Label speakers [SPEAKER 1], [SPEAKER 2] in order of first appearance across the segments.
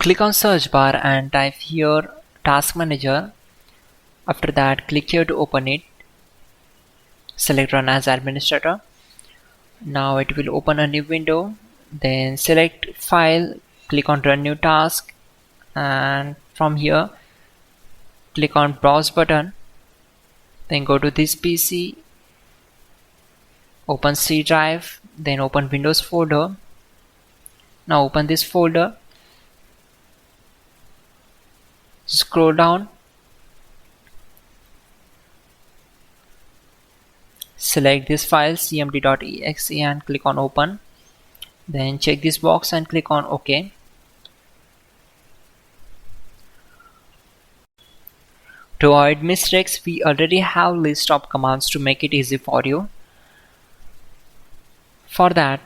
[SPEAKER 1] Click on search bar and type here task manager. After that, click here to open it. Select run as administrator. Now it will open a new window. Then select file, click on run new task, and from here click on browse button. Then go to this PC, open C drive, then open Windows folder. Now open this folder, scroll down, select this file cmd.exe and click on open. Then check this box and click on OK. To avoid mistakes, we already have list of commands to make it easy for you. For that,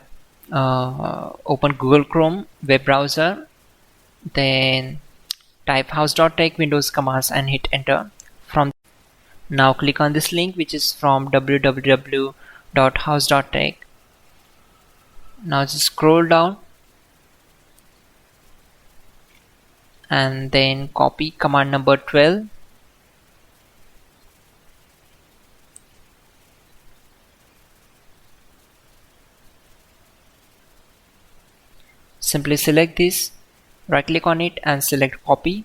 [SPEAKER 1] open Google Chrome web browser, then type hows.tech Windows commands and hit enter. Now click on this link, which is from www.hows.tech. Now just scroll down and then copy command number 12. Simply select this, right click on it and select copy.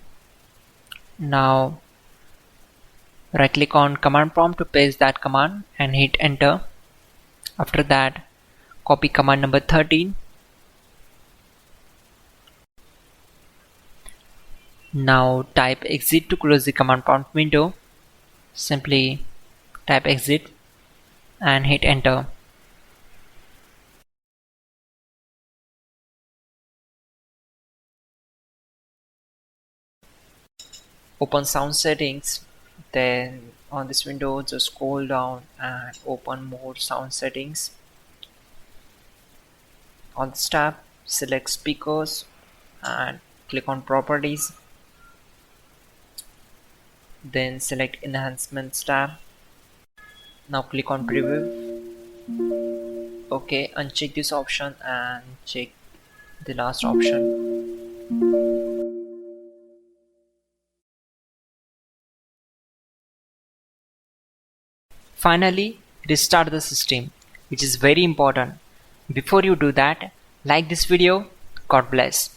[SPEAKER 1] Now right click on command prompt to paste that command and hit enter. After that, copy command number 13. Now type exit to close the command prompt window. Simply type exit and hit enter. Open sound settings, then on this window just scroll down and open more sound settings. On this tab, select speakers and click on properties, then select enhancements tab. Now click on preview. Okay, uncheck this option and check the last option. Finally, restart the system, which is very important. Before you do that, like this video. God bless.